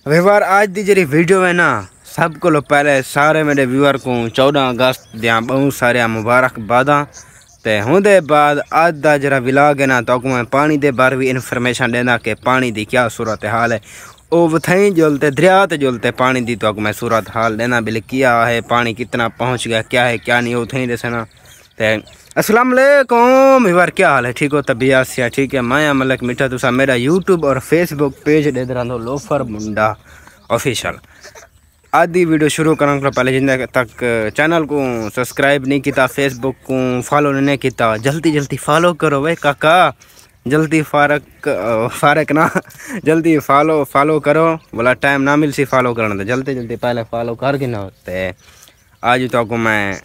Viewer आज की जी video है ना, सब को पहले सारे मेरे व्यूअर को 14 अगस्त दियाँ बहुत सारे मुबारकबाद। तो होंदे बाद आज का जरा विलाग है ना, तो मैं पानी के बारे भी इन्फॉर्मेशन देना कि पानी की क्या सूरत हाल है। वो वथई जुलते दरिया ते जुलते पानी की तो मैं सूरत हाल देना बिल क्या है, पानी कितना पहुँच गया, क्या है क्या नहीं, उथई दसना। तो अस्सलाम वालेकुम व्यूअर, क्या हाल है? ठीक हो? तबीयत से ठीक है? मैं मलक मिठा तुसा मेरा यूट्यूब और फेसबुक पेज दे रहा लोफर मुंडा ऑफिशियल। आज की वीडियो शुरू करने को पहले जिन तक चैनल को सब्सक्राइब नहीं किया, फेसबुक को फॉलो नहीं किया, जल्दी जल्दी फॉलो करो वे काका, जल्दी फारक ना जल्दी फॉलो करो, बोला टाइम ना मिल सी फॉलो करना, तो जल्दी जल्दी पहले फॉलो करके ना होते। आज तो को मैं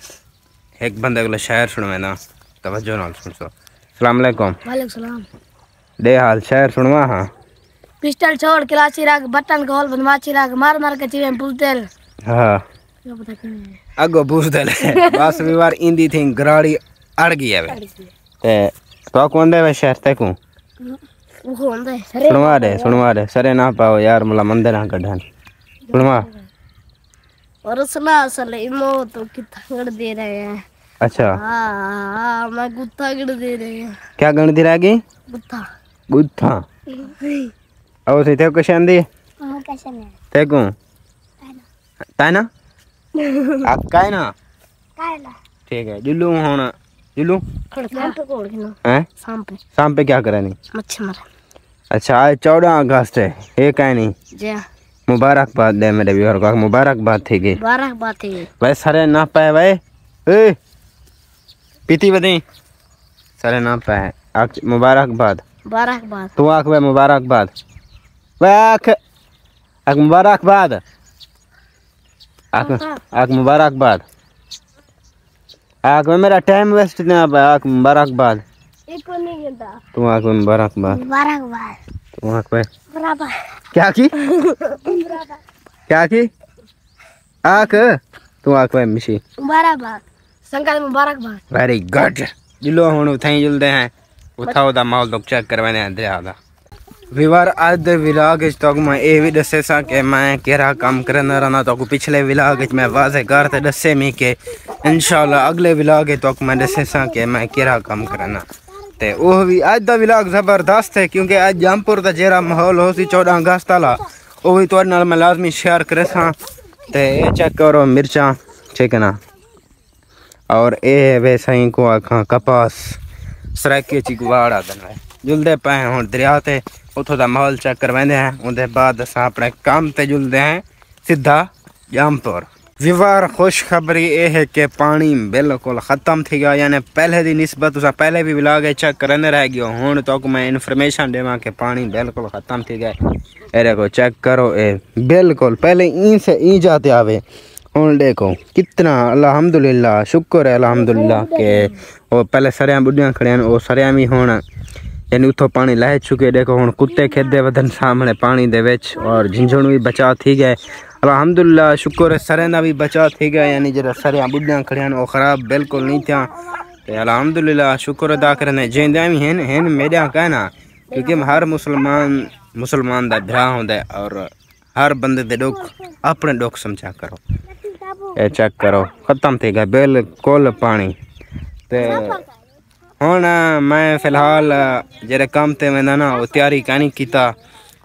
एक बंदे को शायर सुनवे ना, तवज्जो नाल सुन सो। अस्सलाम वालेकुम। वालेकुम सलाम। दे हाल शायर सुनवा। हाँ पिस्टल छोड़ क्लाची राग बटन को होल बदमाशी राग मार मार के चीवें पुलतेल। हाँ अगो पूछते बस विवार इंदी थी गराड़ी अड़ गई है ते तो कौन दे वे शायर ते को सुनवा दे सरे ना पाओ यार, मुला मंदिर ना कढन सुनवा। और सुना असल इमो तो कितना गड़ दे रहे हैं। अच्छा हाँ मैं गुत्था गड़ दे रहे हैं। क्या गण दी रहेगी? गुत्था गुत्था ओ से ते को शांदी हां कैसे में ते को ताना आ कायना कायला ठीक है। जुल्लू होना जुल्लू सांप पे कोड़ के हैं, सांप पे क्या करनी? मच्छी मारे। अच्छा आज 14 अगस्त है, ये कह नहीं जी मुबारकबाद दे मेरे व्यूअर को, मुबारकबाद थी की मुबारकबाद थी भाई। सारे ना पाए भाई ए पीती बदी सारे ना पाए आज मुबारकबाद मुबारकबाद। तू आख भाई मुबारकबाद वे आख आख मुबारकबाद आख आख मुबारकबाद आख में मेरा टाइम वेस्ट ना आख मुबारकबाद। एक को नहीं गिनता तू आख मुबारकबाद मुबारकबाद तू आख भाई बराबर क्या की क्या की आख तू आख भाई मिशी मुबारकबाद संकल मुबारकबाद। वेरी गुड जिलो हुन उथई जुलदे हैं उठाओ दा माहौल तो चेक करवाने आंदे आदा विवार। आज दे विलाग इच तो मैं ए भी दसे सा कि मैं केरा काम करना रहना, तो पिछले विलाग इच मैं वाजे कर ते दसे मी के इंशाल्लाह अगले विलाग तो मैं दसे सा कि मैं केरा काम करना। ते वो भी आज दा विलाग जबरदस्त है, क्योंकि आज जमपुर दा जेरा माहौल हो सी 14 अगस्त वाला, वो भी तो नाल मैं लाजमी शेयर करे सा। ते ये चेक करो मिर्चा ठीक है ना, और ए वैसा ही को आखा कपास सराके ची गुवाड़ा दन जुलदे पे हूँ दरिया ते उथों दा माहौल चेक करवाते हैं। उनके बाद अस अपने काम ते जुलते हैं सीधा जमपुर। विवार खुशखबरी ये है कि पानी बिल्कुल ख़त्म थी गया, यानी पहले की निस्बत तुसा पहले भी विलाग चेक करने रह गयो, हूँ तो मैं इन्फॉर्मेशन देवा कि पानी बिल्कुल ख़त्म थी गया। अरे को चेक करो ए बिल्कुल पहले ई से ई जाते आवे, हूँ देखो कितना अल्हम्दुलिल्लाह शुक्र है अल्हम्दुलिल्लाह के वो पहले सरिया बुढ़िया खड़े हैं, वो सरिया भी हूँ यानी उतो पानी लै चुके। देखो हूँ कुत्ते खेदे वधन सामने पानी दे विच, और झिंझण भी बचा थी गए अल्हम्दुलिल्लाह शुक्र है। सरें दा भी बचा थी गया, यानी जो सरिया बुढ़िया खड़े हैं वो ख़राब बिल्कुल नहीं था। तो अल्हम्दुलिल्लाह शुक्र अदा करने जेंदा भी हैं मेरा कहना, क्योंकि हर मुसलमान दा भरा होंदा और हर बंदे दे दुख अपने दुख समझा करो। ये चेक करो ख़त्म थी गया बिल्कुल पानी। तो हुण मैं फिलहाल जेरे काम ते वेंदा ना वो तैयारी कानी कीता,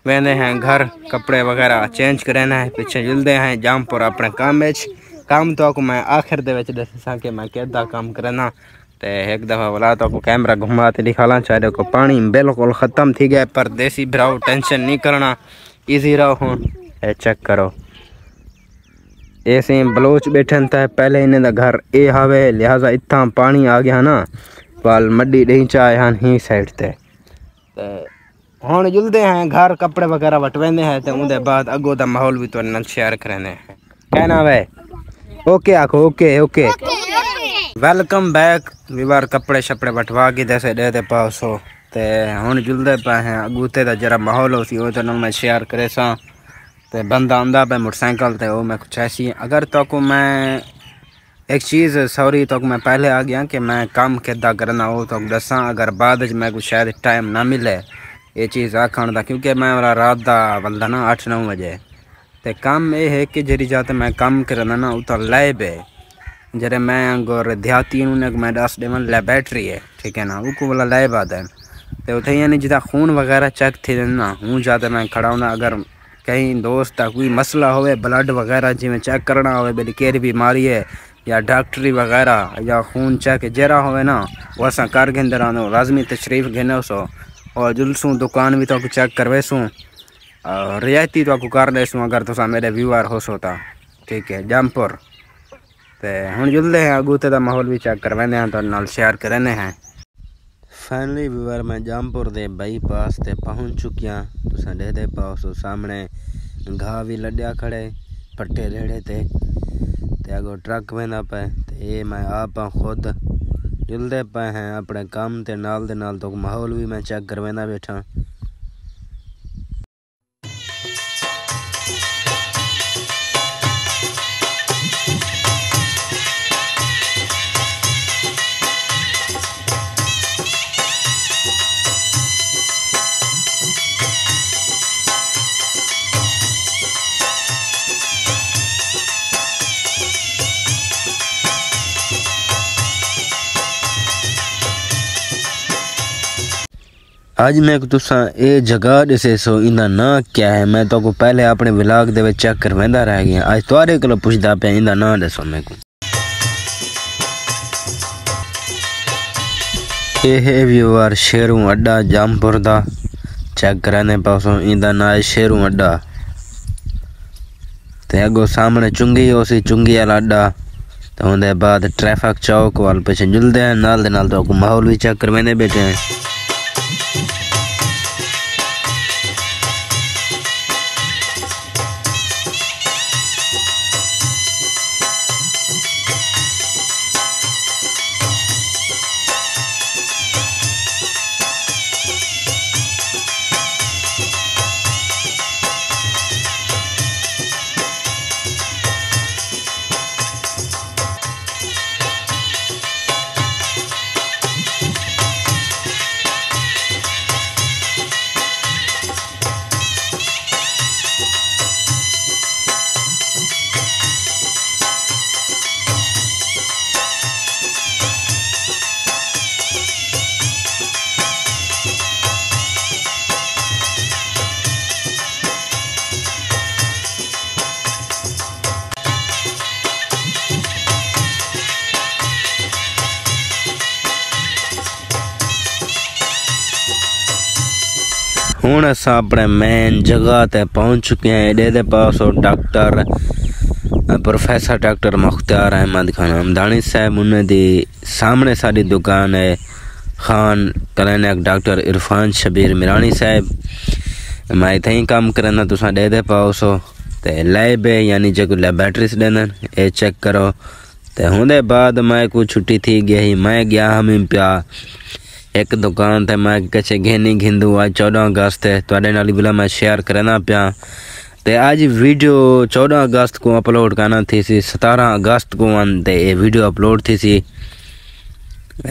वेंदे हैं घर कपड़े वगैरह चेंज करना है, पीछे जुलते हैं जमपुर अपने काम में। काम तो को मैं आखिर दे विच दसां कि मैं केदा काम करना। तो एक दफ़ा बोला तो को कैमरा घुमा के दिखाना चाहे को पानी बिल्कुल ख़त्म थी गया, पर देसी भराओ टेंशन नहीं करना, ईजी रहो। हुण चेक करो ऐसे बलोच बैठन था पहले इन्हें दा घर ए हवे, लिहाजा इतना पानी आ गया ना वाल मड्डी नहीं चाहे हाँ ही साइड ते। हुण जुलते हैं घर कपड़े वगैरह वटवेंदे हैं, तो उनके बाद अगो दा माहौल भी तो नल शेयर करने हैं। क्या नाम है? ओके आखो ओके ओके वेलकम बैक विवार। कपड़े शपड़े वटवा के दसे दे दे पासो ते हुण जुलते पे हैं अगूते दा जरा माहौल हो सी वो तो नल मैं शेयर करे सा। ते बंदा आंदा पे मोटरसाइकिल ते वो मैं कुछ ऐसी अगर तो को मैं एक चीज़ सॉरी तो मैं पहले आ गया कि मैं काम किदा करना वो तो दसा, अगर बाद मैं कुछ शायद टाइम ना मिले ये चीज़ आखण दा, क्योंकि मैं वाला रात दा बंदा ना 8-9 बजे ते काम ये है कि जरी जाते मैं काम करना ना उतर लैब है जरे मैं गोर देहाती उन्हें मैं दस डेमन लेबोरेटरी है ठीक है ना वो वाला लैब आता है तो उठे यानी जितना खून वगैरह चेक थे ना हूँ जाते मैं खड़ा हूँ ना अगर कहीं दोस्त का कोई मसला होवे ब्लड वगैरह जिमें चेक करना होवे बेली केरी बीमारी है या डॉक्टरी वगैरह या खून चेक जरा होवे ना वो असा कर घेंदर आनो लाजमी तशरीफ घेने सो और जुलसूँ दुकान भी तो चेक करवेसूँ और रियायती तो कर देसूँ अगर तुसा मेरे व्यूअर हो सोता ठीक है जामपुर तो हम जुलते हैं अगू तो माहौल भी चेक करवाने हैं तो नाल शेयर करने हैं। फाइनली व्यूअर मैं जामपुर दे बाईपास ते पहुँच चुकिया तुसा दे पाओ सो सामने घाह भी लड्या खड़े पट्टे रेड़े ते अगो ट्रक वेंदा पे ते मैं आप खुद जुलते पे हैं अपने काम ते नाल दे नाल तो माहौल भी मैं चेक करवाना बैठा। आज मैं तुसा ये जगह दिसे सो इंदा ना क्या है मैं तो को पहले अपने व्लॉग दे विच चेक करवांदा रह गया आज तुआरे कोल पुछदा पे इंदा ना दसो मैं को ये है व्यूअर शेरू अड्डा जामपुर दा चेक कराने पासो इंदा ना है शेरू अड्डा ते अगो सामने चुंगी ओसी चुंगी वाला अड्डा तो उनके बाद ट्रैफिक चौक वाल पे जुलदे हैं नाल दे नाल तो को माहौल भी चेक करवाने बैठे हैं। हुण असां अपने मेन जगह ते पहुंच चुके हैं। एडे दे पास doctor professor doctor Mukhtar Ahmad Khan Hamdani sahab उन्हें दी सामने साड़ी दुकान है खान क्लिनिक डॉक्टर इरफान शबीर मिरानी साहब मैं इतना ही काम करना तुसा दे पाओ सो ते लैब है यानी जो लैबोरेटरीज देना ये चेक करो ते होंदे बाद मैं को छुट्टी थी गई मैं गया हम पिया एक दुकान ते मैं कचे घेनी घिंदू आज 14 अगस्त है तो नाल बोला मैं शेयर करना पिया ते आज वीडियो 14 अगस्त को अपलोड करना थी सी 17 अगस्त को ते ये वीडियो अपलोड थी सी।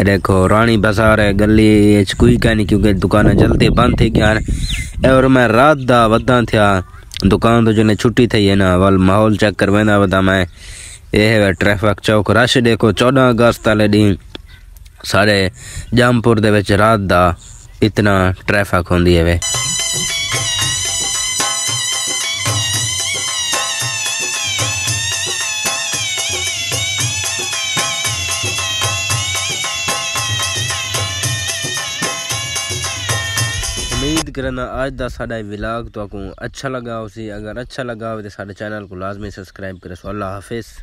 देखो रानी बाजार है गली कोई का नहीं क्योंकि दुकान जल्दी बंद थी क्या और मैं रात दा वदा थिया दुकान तो जो छुट्टी थी है ना वाल माहौल चेक करवाना वदा मैं ये है ट्रैफिक चौक रश देखो 14 अगस्त वाले दिन सारे जामपुर दे विच रात दा इतना ट्रैफिक होंदी है वे। उम्मीद करना आज दा साडा व्लॉग तो अच्छा लगा उसी अगर अच्छा लगा हो तो साडे चैनल को लाजमी सब्सक्राइब करो। अल्लाह हाफिज़।